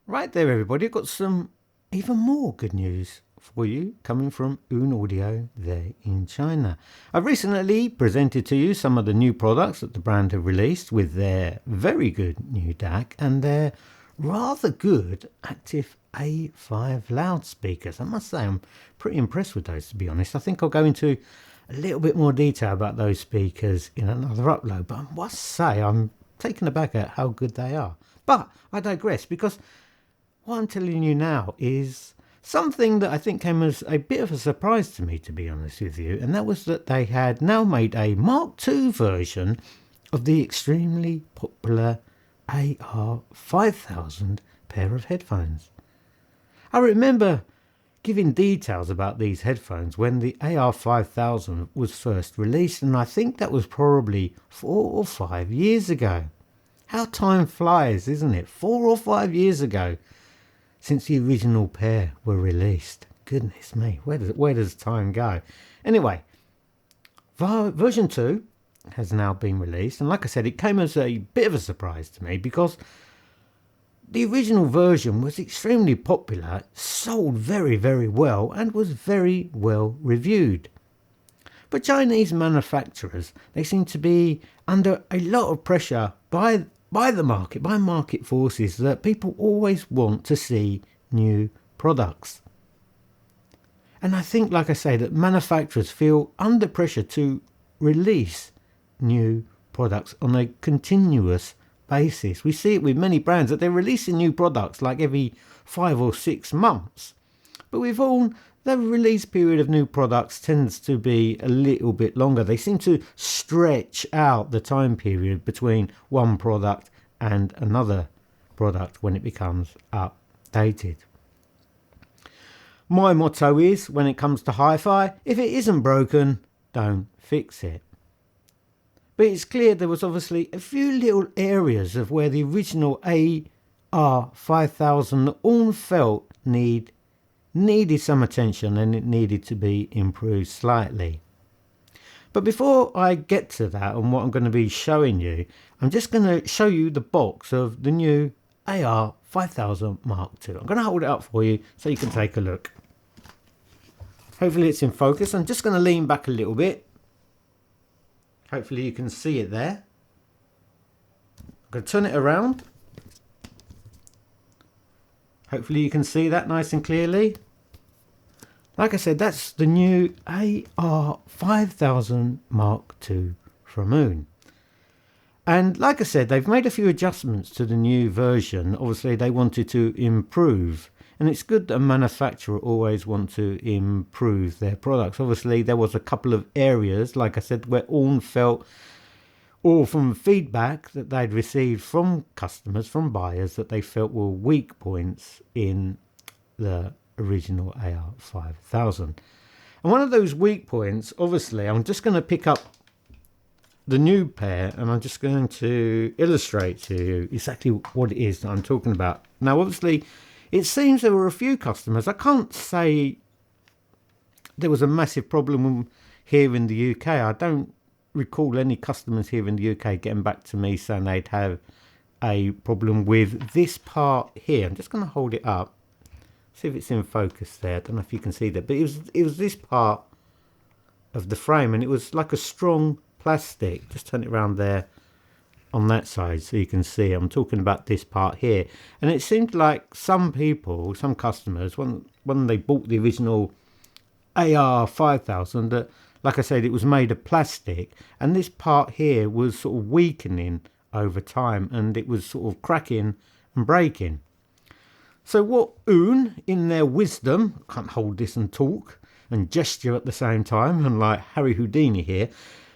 Right there, everybody. I've got some even more good news for you coming from Aune Audio there in China. I've recently presented to you some of the new products that the brand have released with their very good new DAC and their rather good active A5 loudspeakers. I must say I'm pretty impressed with those, to be honest. I think I'll go into a little bit more detail about those speakers in another upload, but I must say I'm taken aback at how good they are. But I digress, because what I'm telling you now is something that I think came as a bit of a surprise to me, to be honest with you, and that was that they had now made a Mark II version of the extremely popular AR5000 pair of headphones. I remember giving details about these headphones when the AR5000 was first released, and I think that was probably 4 or 5 years ago. How time flies, isn't it? 4 or 5 years ago since the original pair were released. Goodness me, where does time go? Anyway, version 2 has now been released, and like I said, it came as a bit of a surprise to me because the original version was extremely popular, sold very, very well, and was very well reviewed. But Chinese manufacturers, they seem to be under a lot of pressure by the market, by market forces, that people always want to see new products. And I think, like I say, that manufacturers feel under pressure to release new products on a continuous basis. We see it with many brands that they're releasing new products like every 5 or 6 months. But with all, the release period of new products tends to be a little bit longer. They seem to stretch out the time period between one product and another product when it becomes updated. My motto is, when it comes to hi-fi, if it isn't broken, don't fix it. But it's clear there was obviously a few little areas of where the original AR5000 all felt needed some attention, and it needed to be improved slightly. But before I get to that and what I'm going to be showing you, I'm just going to show you the box of the new AR5000 Mark II. I'm going to hold it up for you so you can take a look. Hopefully it's in focus. I'm just going to lean back a little bit. Hopefully you can see it there. I'm going to turn it around. Hopefully you can see that nice and clearly. Like I said, that's the new AR5000 Mark II from Aune. And like I said, they've made a few adjustments to the new version. Obviously, they wanted to improve. And it's good that a manufacturer always want to improve their products. Obviously, there was a couple of areas, like I said, where Aune felt, or from feedback that they'd received from customers, from buyers, that they felt were weak points in the original AR5000. And one of those weak points, obviously, I'm just going to pick up the new pair and I'm just going to illustrate to you exactly what it is that I'm talking about. Now, obviously, it seems there were a few customers. I can't say there was a massive problem here in the UK. I don't recall any customers here in the UK getting back to me saying they'd have a problem with this part here. I'm just going to hold it up. See if it's in focus there. I don't know if you can see that, but it was this part of the frame, and it was like a strong plastic. Just turn it around there on that side so you can see. I'm talking about this part here, and it seemed like some people, some customers, when they bought the original AR5000, that, like I said, it was made of plastic, and this part here was sort of weakening over time, and it was sort of cracking and breaking. So what Aune, in their wisdom, I can't hold this and talk and gesture at the same time, and like Harry Houdini here,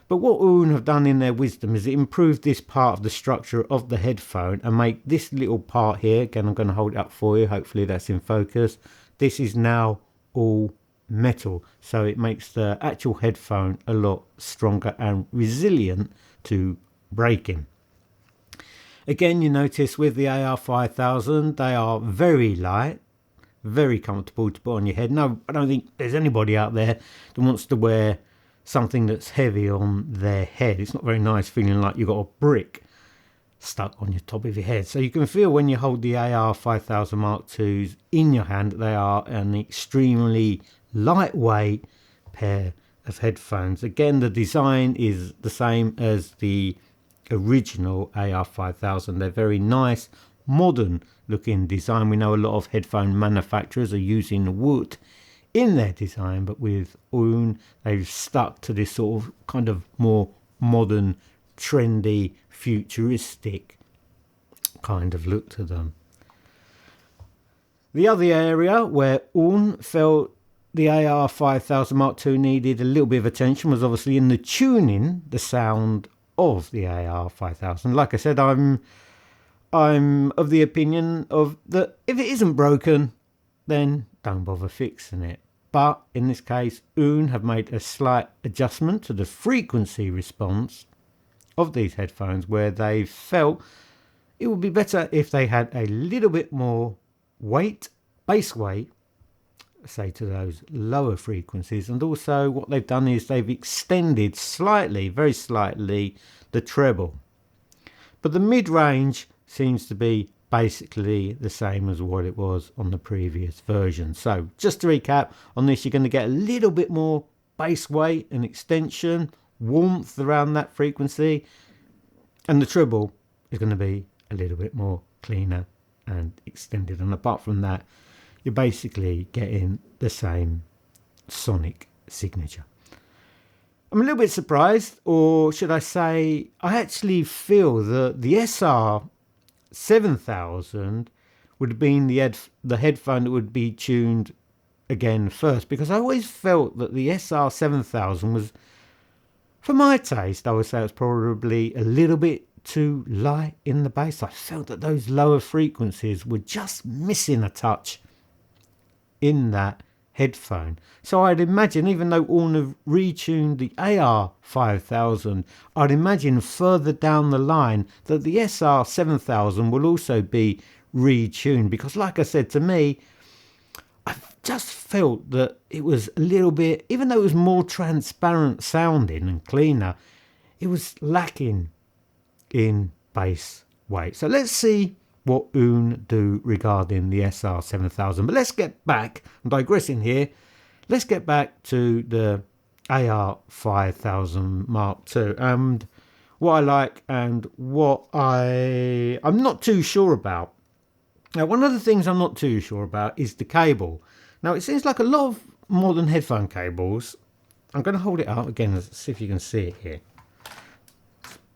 but what Aune have done in their wisdom is improve this part of the structure of the headphone and make this little part here, again I'm going to hold it up for you, hopefully that's in focus, this is now all metal, so it makes the actual headphone a lot stronger and resilient to breaking. Again, you notice with the AR5000, they are very light, very comfortable to put on your head. No, I don't think there's anybody out there that wants to wear something that's heavy on their head. It's not very nice feeling like you've got a brick stuck on your top of your head. So you can feel when you hold the AR5000 MK2s in your hand that they are an extremely lightweight pair of headphones. Again, the design is the same as the original AR5000. They're very nice, modern looking design. We know a lot of headphone manufacturers are using wood in their design, but with aune they've stuck to this sort of kind of more modern, trendy, futuristic kind of look to them. The other area where aune felt the AR5000 MK2 needed a little bit of attention was obviously in the tuning the sound of the AR5000. Like I said, I'm of the opinion of that if it isn't broken, then don't bother fixing it. But in this case, aune have made a slight adjustment to the frequency response of these headphones, where they felt it would be better if they had a little bit more weight, bass weight, say to those lower frequencies. And also what they've done is they've extended slightly, very slightly, the treble. But the mid-range seems to be basically the same as what it was on the previous version. So just to recap on this, you're going to get a little bit more bass weight and extension, warmth around that frequency, and the treble is going to be a little bit more cleaner and extended. And apart from that, you're basically getting the same sonic signature. I'm a little bit surprised, or should I say, I actually feel that the SR7000 would have been the headphone that would be tuned again first, because I always felt that the SR7000 was, for my taste, I would say it's probably a little bit too light in the bass. I felt that those lower frequencies were just missing a touch in that headphone. So I'd imagine, even though aune have retuned the AR5000, I'd imagine further down the line that the SR7000 will also be retuned, because like I said, to me, I just felt that it was a little bit, even though it was more transparent sounding and cleaner, it was lacking in bass weight. So let's see what aune do regarding the SR7000. But let's get back, I'm digressing here, let's get back to the AR5000 MK2 and what I like and what I'm not too sure about. Now, one of the things I'm not too sure about is the cable. Now, it seems like a lot of modern headphone cables, I'm going to hold it up again, let's see if you can see it here.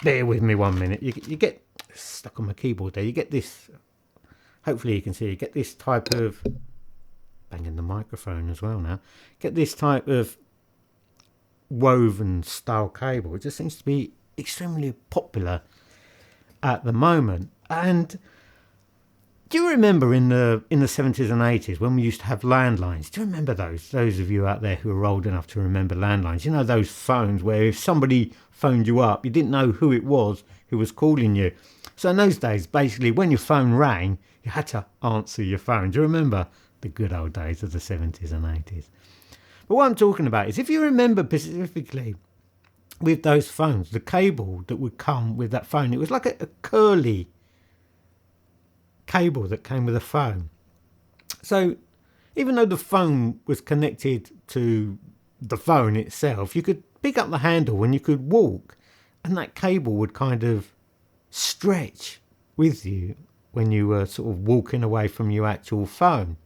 Bear with me 1 minute. You get stuck on my keyboard there. You get this, hopefully you can see, you get this type of, banging the microphone as well now, get this type of woven style cable. It just seems to be extremely popular at the moment. And do you remember in the 70s and 80s when we used to have landlines? Do you remember those of you out there who are old enough to remember landlines? You know, those phones where if somebody phoned you up, you didn't know who it was who was calling you. So in those days, basically, when your phone rang, you had to answer your phone. Do you remember the good old days of the 70s and 80s? But what I'm talking about is, if you remember specifically with those phones, the cable that would come with that phone, it was like a curly cable that came with a phone. So even though the phone was connected to the phone itself, you could pick up the handle and you could walk, and that cable would kind of stretch with you when you were sort of walking away from your actual phone.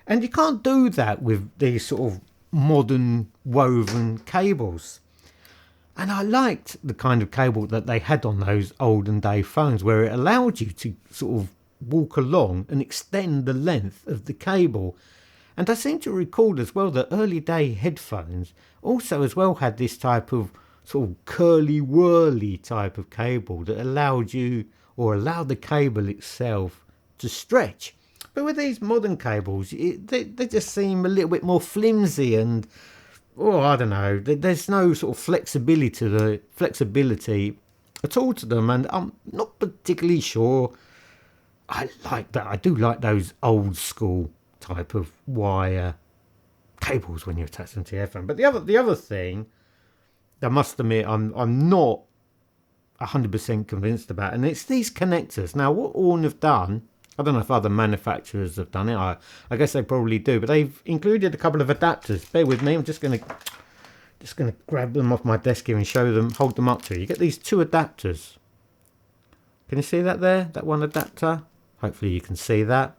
And you can't do that with these sort of modern woven cables. And I liked the kind of cable that they had on those olden day phones, where it allowed you to sort of walk along and extend the length of the cable. And I seem to recall as well that early day headphones also as well had this type of sort of curly whirly type of cable that allowed you, or allowed the cable itself to stretch. But with these modern cables, they just seem a little bit more flimsy and, I don't know, there's no sort of flexibility at all to them, and I'm not particularly sure I like that. I do like those old school type of wire cables when you attach them to your headphone. But the other thing, I must admit, I'm not 100% convinced about, and it's these connectors. Now, what Aune have done, I don't know if other manufacturers have done it. I guess they probably do, but they've included a couple of adapters. Bear with me. I'm just gonna grab them off my desk here and show them, hold them up to you. You get these two adapters. Can you see that there? That one adapter. Hopefully you can see that.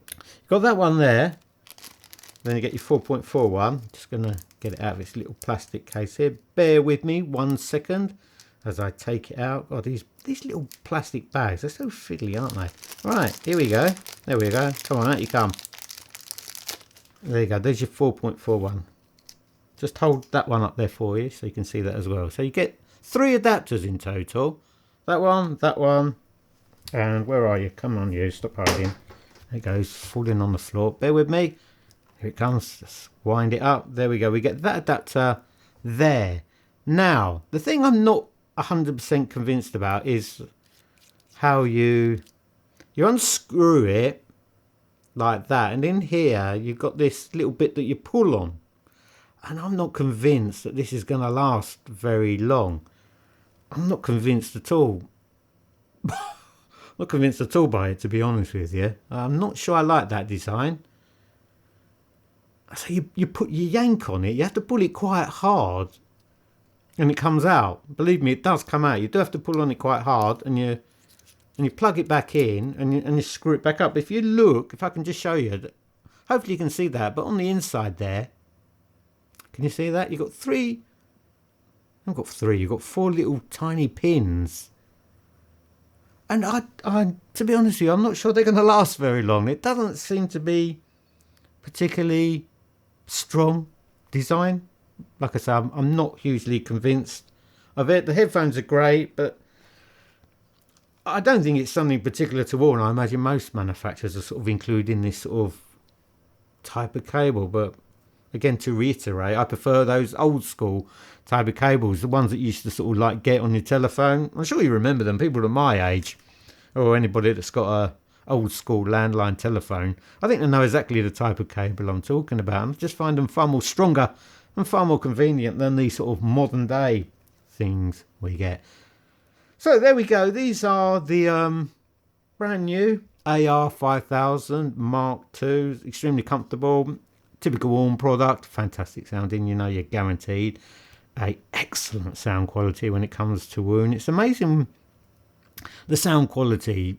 You've got that one there. Then you get your 4.4 one. Just gonna get it out of its little plastic case here. Bear with me 1 second as I take it out. God, these little plastic bags, they're so fiddly, aren't they? Right, here we go. There we go. Come on, out you come. There you go. There's your 4.4 one. Just hold that one up there for you so you can see that as well. So you get 3 adapters in total. That one, and where are you? Come on, you. Stop hiding. There it goes, falling on the floor. Bear with me. Here it comes. Just wind it up. There we go. We get that adapter there. Now, the thing I'm not 100% convinced about is how you unscrew it like that, and in here you've got this little bit that you pull on, and I'm not convinced that this is going to last very long. I'm not convinced at all. Not convinced at all by it, to be honest with you. I'm not sure I like that design. So you yank on it, you have to pull it quite hard and it comes out. Believe me, it does come out. You do have to pull on it quite hard, and you plug it back in, and you screw it back up. If you look, if I can just show you, hopefully you can see that, but on the inside there, can you see that? You've got 3, I've got 3, you've got 4 little tiny pins. And I to be honest with you, I'm not sure they're going to last very long. It doesn't seem to be particularly strong design. Like I say, I'm not hugely convinced of it. The headphones are great, but I don't think it's something particular to Aune. I imagine most manufacturers are sort of including this sort of type of cable. But again, to reiterate, I prefer those old school type of cables, the ones that you used to sort of like get on your telephone. I'm sure you remember them, people of my age, or anybody that's got a old school landline telephone. I think they know exactly the type of cable I'm talking about. I just find them far more stronger and far more convenient than these sort of modern day things we get. So there we go. These are the brand new AR5000 MK2. Extremely comfortable. Typical Aune product. Fantastic sounding. You know, you're guaranteed a excellent sound quality when it comes to Aune. It's amazing the sound quality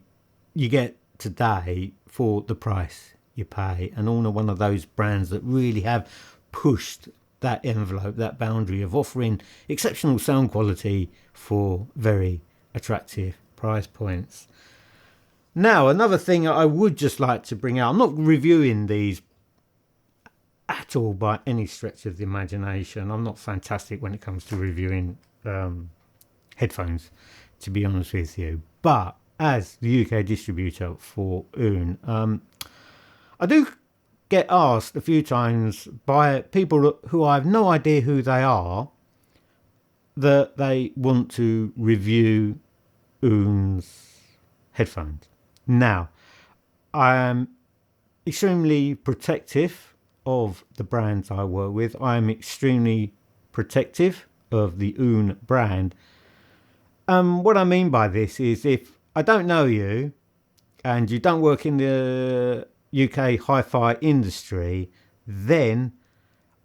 you get today for the price you pay. And Aune are one of those brands that really have pushed that envelope, that boundary of offering exceptional sound quality for very attractive price points. Now, another thing I would just like to bring out, I'm not reviewing these at all by any stretch of the imagination. I'm not fantastic when it comes to reviewing headphones, to be honest with you. But as the UK distributor for Aune, I do get asked a few times by people who I have no idea who they are, that they want to review Aune's headphones. Now, I am extremely protective of the brands I work with. I am extremely protective of the Aune brand. What I mean by this is, if I don't know you and you don't work in the UK hi-fi industry, then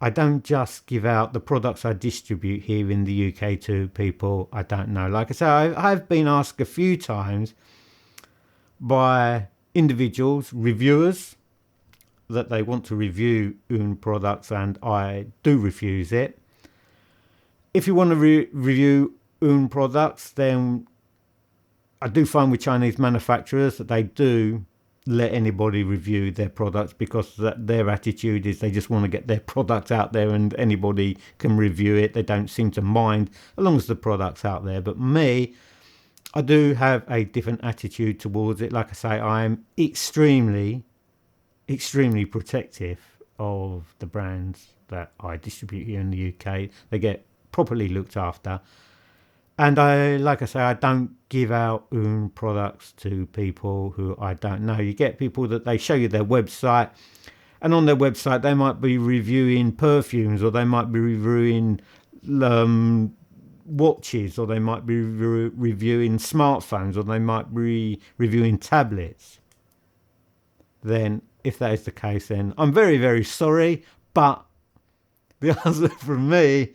I don't just give out the products I distribute here in the UK to people I don't know. Like I say, I've been asked a few times by individuals, reviewers, that they want to review Aune products, and I do refuse it. If you want to review Aune products, then I do find with Chinese manufacturers that they do let anybody review their products, because their attitude is they just want to get their product out there and anybody can review it. They don't seem to mind as long as the product's out there. But me, I do have a different attitude towards it. Like I say, I'm extremely protective of the brands that I distribute here in the UK. They get properly looked after. And like I say, I don't give out Aune products to people who I don't know. You get people that they show you their website, and on their website they might be reviewing perfumes, or they might be reviewing watches, or they might be reviewing smartphones, or they might be reviewing tablets, then if that is the case, then I'm very, very sorry. But the answer from me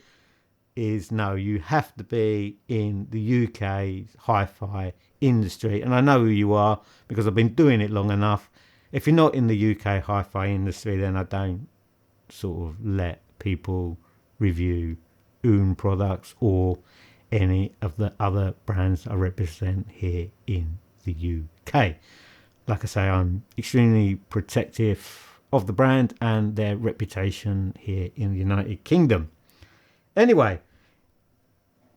is no, you have to be in the UK hi-fi industry. And I know who you are because I've been doing it long enough. If you're not in the UK hi-fi industry, then I don't sort of let people review aune products or any of the other brands I represent here in the UK. Like I say, I'm extremely protective of the brand and their reputation here in the United Kingdom. Anyway,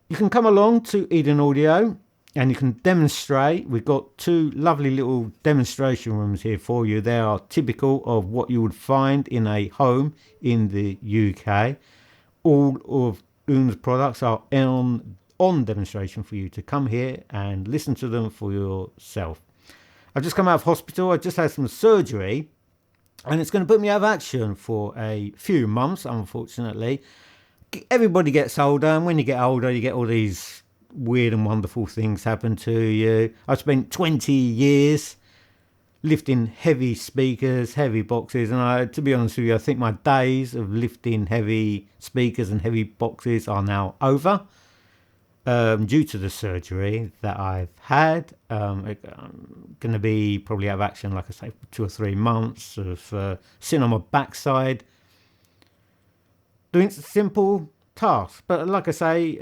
you can come along to Eden Audio and you can demonstrate. We've got two lovely little demonstration rooms here for you. They are typical of what you would find in a home in the UK. All of aune's products are on demonstration for you to come here and listen to them for yourself. I've just come out of hospital. I just had some surgery and it's going to put me out of action for a few months, unfortunately. Everybody gets older, and when you get older, you get all these weird and wonderful things happen to you. I spent 20 years lifting heavy speakers, heavy boxes, and to be honest with you, I think my days of lifting heavy speakers and heavy boxes are now over. Due to the surgery that I've had, I'm going to be probably out of action, like I say, for 2 or 3 months of sitting on my backside doing simple tasks. But like I say,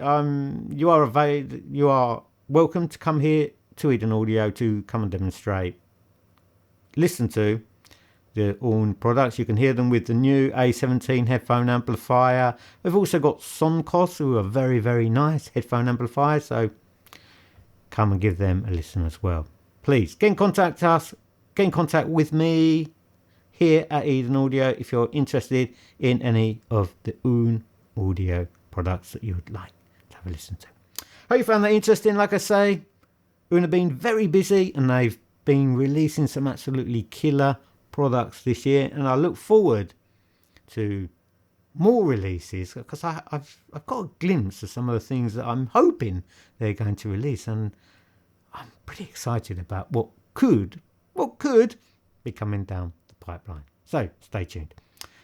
you are welcome to come here to Eden Audio to come and demonstrate. Listen to the aune products. You can hear them with the new A17 headphone amplifier. We've also got Sonkos, who are very, very nice headphone amplifiers. So come and give them a listen as well. Please get in contact with me here at Eden Audio if you're interested in any of the aune audio products that you would like to have a listen to. Hope you found that interesting. Like I say, aune have been very busy and they've been releasing some absolutely killer products this year, and I look forward to more releases because I've got a glimpse of some of the things that I'm hoping they're going to release, and I'm pretty excited about what could be coming down the pipeline. So stay tuned.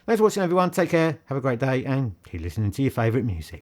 Thanks for watching, everyone. Take care, have a great day, and keep listening to your favourite music.